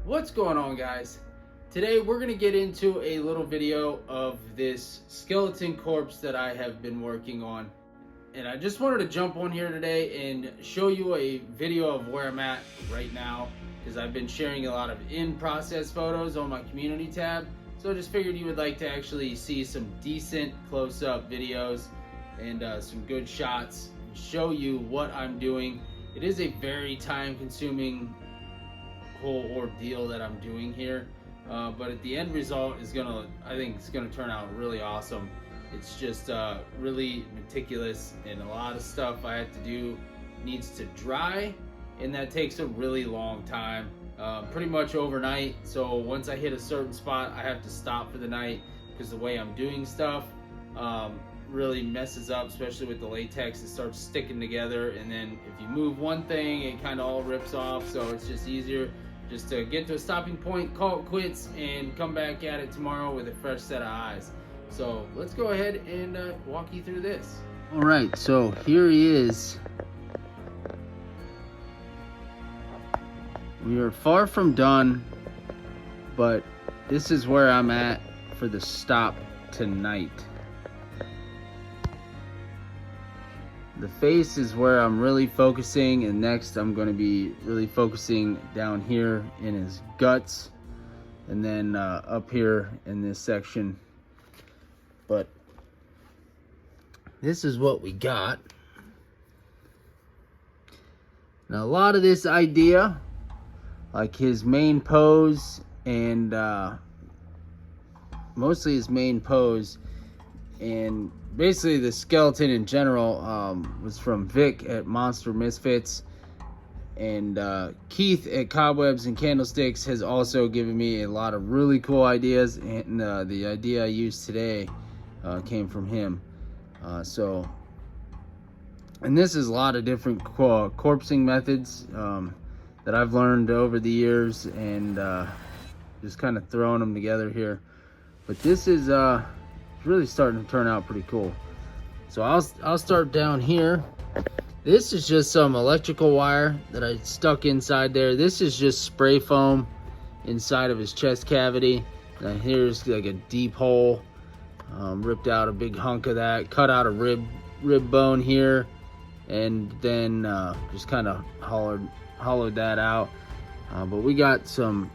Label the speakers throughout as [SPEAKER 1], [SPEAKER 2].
[SPEAKER 1] What's going on, guys? Today we're going to get into a little video of this skeleton corpse that I have been working on. And I just wanted to jump on here today and show you a video of where I'm at right now, because I've been sharing a lot of in-process photos on my community tab. So I just figured you would like to actually see some decent close-up videos and some good shots, show you what I'm doing. It is a very time-consuming whole ordeal that I'm doing here, but at the end result is I think it's gonna turn out really awesome. It's just really meticulous, and a lot of stuff I have to do needs to dry, and that takes a really long time, pretty much overnight. So once I hit a certain spot, I have to stop for the night, because the way I'm doing stuff really messes up, especially with the latex. It starts sticking together, and then if you move one thing, it kind of all rips off. So it's just easier just to get to a stopping point, call it quits, and come back at it tomorrow with a fresh set of eyes. So let's go ahead and walk you through this. All right, so here he is. We are far from done, but this is where I'm at for the stop tonight. The face is where I'm really focusing, and next I'm going to be really focusing down here in his guts, and then up here in this section. But this is what we got. Now a lot of this idea, like his main pose and mostly his main pose, and basically the skeleton in general, was from Vic at Monster Misfits, and Keith at Cobwebs and Candlesticks has also given me a lot of really cool ideas, and the idea I used today came from him. And this is a lot of different corpsing methods that I've learned over the years, and just kind of throwing them together here. But this is really starting to turn out pretty cool. So I'll start down here. This is just some electrical wire that I stuck inside there. This is just spray foam inside of his chest cavity. Now here's like a deep hole. Ripped out a big hunk of that, cut out a rib bone here, and then just kind of hollowed that out. But we got some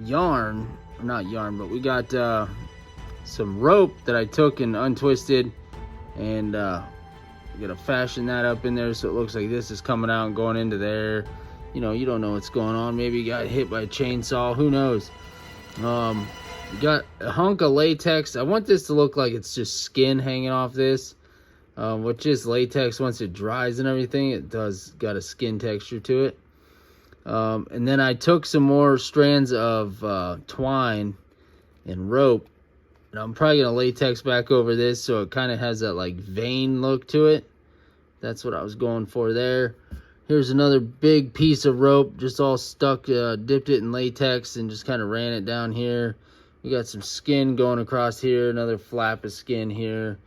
[SPEAKER 1] yarn, not yarn, but we got some rope that I took and untwisted, and gotta fashion that up in there so it looks like this is coming out and going into there. You know, you don't know what's going on. Maybe you got hit by a chainsaw, who knows. We got a hunk of latex. I want this to look like it's just skin hanging off this, which is latex. Once it dries and everything, it does got a skin texture to it. And then I took some more strands of twine and rope, and I'm probably gonna latex back over this so it kind of has that like vein look to it. That's what I was going for there. Here's another big piece of rope, just all stuck, dipped it in latex and just kind of ran it down here. We got some skin going across here, another flap of skin here.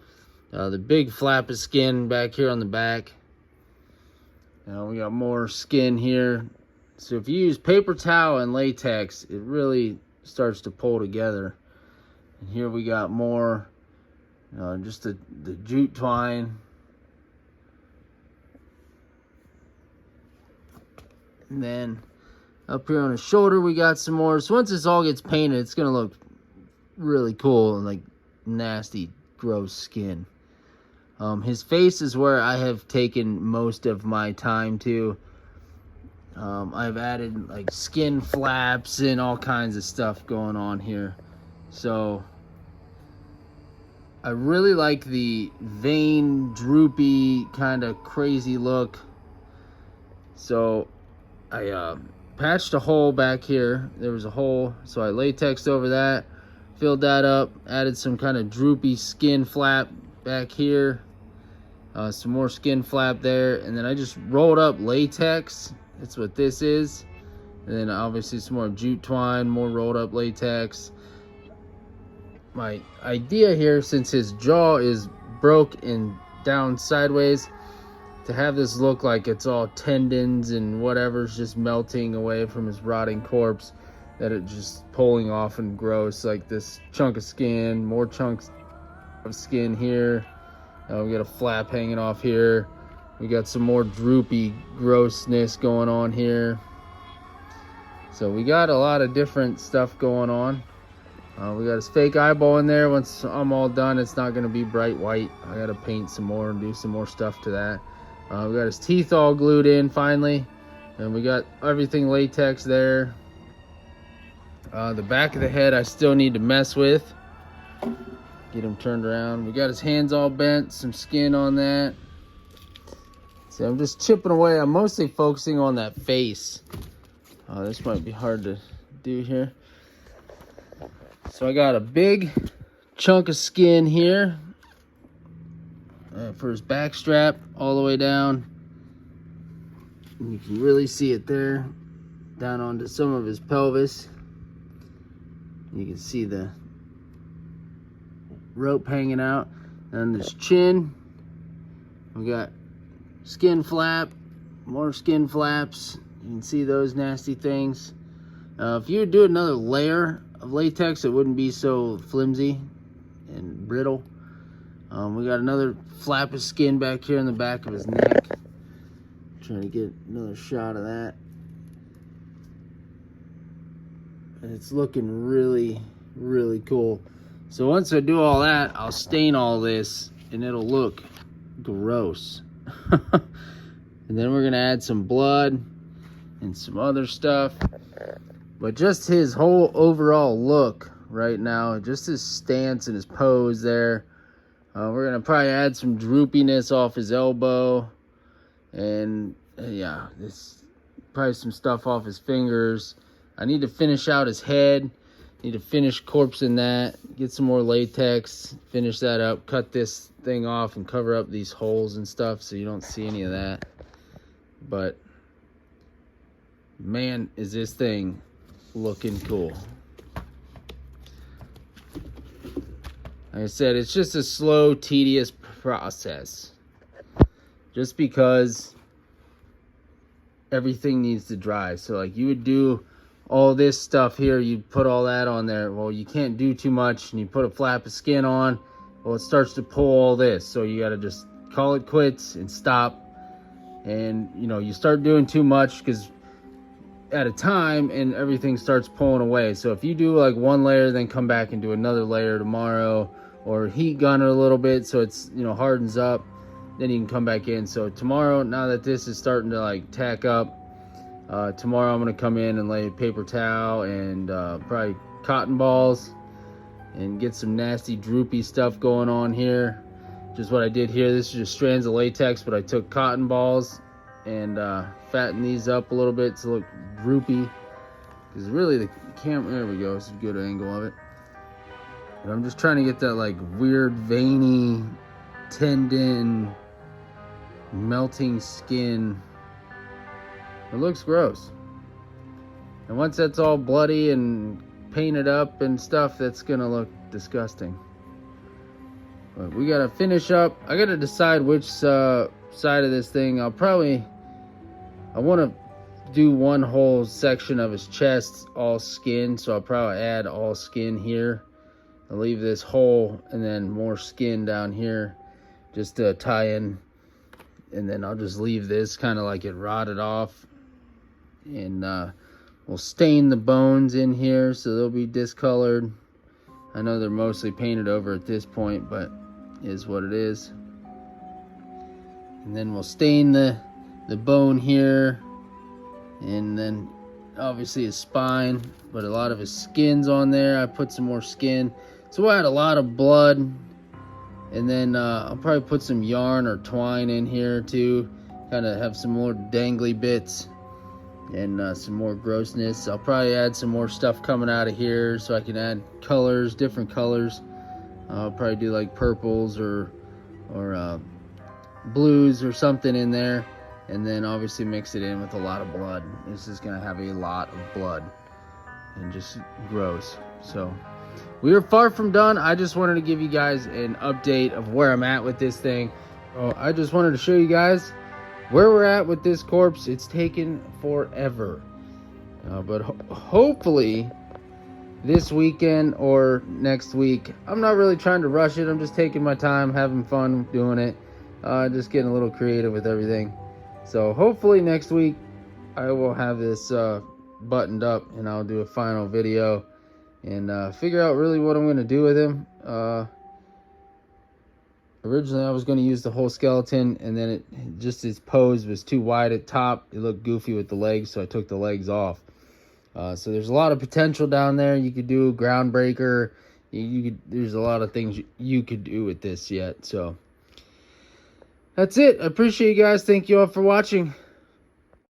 [SPEAKER 1] The big flap of skin back here on the back. Now we got more skin here. So if you use paper towel and latex, it really starts to pull together. And here we got more, just the jute twine. And then up here on his shoulder, we got some more. So once this all gets painted, it's gonna look really cool and like nasty, gross skin. His face is where I have taken most of my time to. I've added like skin flaps and all kinds of stuff going on here. So I really like the vein, droopy, kind of crazy look. So I patched a hole back here. There was a hole, so I latexed over that, filled that up, added some kind of droopy skin flap back here, some more skin flap there, and then I just rolled up latex. That's what this is. And then obviously some more jute twine, more rolled up latex. My idea here, since his jaw is broke and down sideways, to have this look like it's all tendons and whatever's just melting away from his rotting corpse, that it's just pulling off and gross, like this chunk of skin, more chunks of skin here. We got a flap hanging off here. We got some more droopy grossness going on here. So we got a lot of different stuff going on. We got his fake eyeball in there. Once I'm all done, it's not gonna be bright white. I gotta paint some more and do some more stuff to that. We got his teeth all glued in finally, and we got everything latex there. The back of the head I still need to mess with, get him turned around. We got his hands all bent, some skin on that. See, I'm just chipping away. I'm mostly focusing on that face. This might be hard to do here. So I got a big chunk of skin here for his back strap all the way down. And you can really see it there, down onto some of his pelvis. You can see the rope hanging out. And this chin, we got skin flap, more skin flaps. You can see those nasty things. If you would do another layer of latex, it wouldn't be so flimsy and brittle. We got another flap of skin back here in the back of his neck. Trying to get another shot of that. And it's looking really, really cool. So once I do all that, I'll stain all this and it'll look gross. And then we're gonna add some blood and some other stuff. But just his whole overall look right now, just his stance and his pose there. We're gonna probably add some droopiness off his elbow, and yeah, this probably some stuff off his fingers. I need to finish out his head. Need to finish corpsing that, get some more latex, finish that up, cut this thing off and cover up these holes and stuff so you don't see any of that. But man, is this thing looking cool. Like I said, it's just a slow, tedious process. Just because everything needs to dry. So like you would do all this stuff here, you put all that on there. Well, you can't do too much, and you put a flap of skin on, well, it starts to pull all this. So you got to just call it quits and stop. And you know, you start doing too much because at a time, and everything starts pulling away. So if you do like one layer, then come back and do another layer tomorrow, or heat gun it a little bit so it's, you know, hardens up, then you can come back in. So tomorrow, now that this is starting to like tack up, tomorrow I'm gonna come in and lay a paper towel and probably cotton balls and get some nasty droopy stuff going on here. Just what I did here. This is just strands of latex, but I took cotton balls and fatten these up a little bit to look droopy, because really the camera, there we go, it's a good angle of it. And I'm just trying to get that like weird veiny tendon melting skin. It looks gross. And once that's all bloody and painted up and stuff, that's gonna look disgusting. But we gotta finish up. I gotta decide which side of this thing. I want to do one whole section of his chest all skin, so I'll probably add all skin here. I'll leave this hole and then more skin down here just to tie in, and then I'll just leave this kind of like it rotted off. And we'll stain the bones in here so they'll be discolored. I know they're mostly painted over at this point, but it is what it is. And then we'll stain the bone here, and then obviously his spine, but a lot of his skin's on there. I put some more skin, so we'll add a lot of blood, and then I'll probably put some yarn or twine in here too, kind of have some more dangly bits and some more grossness. I'll probably add some more stuff coming out of here so I can add colors, different colors. I'll probably do like purples or blues or something in there, and then obviously mix it in with a lot of blood. This is gonna have a lot of blood and just gross. So we are far from done. I just wanted to give you guys an update of where I'm at with this thing. So I just wanted to show you guys where we're at with this corpse, it's taken forever. But hopefully this weekend or next week. I'm not really trying to rush it. I'm just taking my time, having fun doing it. Just getting a little creative with everything. So hopefully next week I will have this buttoned up and I'll do a final video and figure out really what I'm going to do with him. Originally I was going to use the whole skeleton, and then just his pose was too wide at top. It looked goofy with the legs, so I took the legs off. So there's a lot of potential down there. You could do Groundbreaker. There's a lot of things you could do with this yet. So that's it. I appreciate you guys. Thank you all for watching.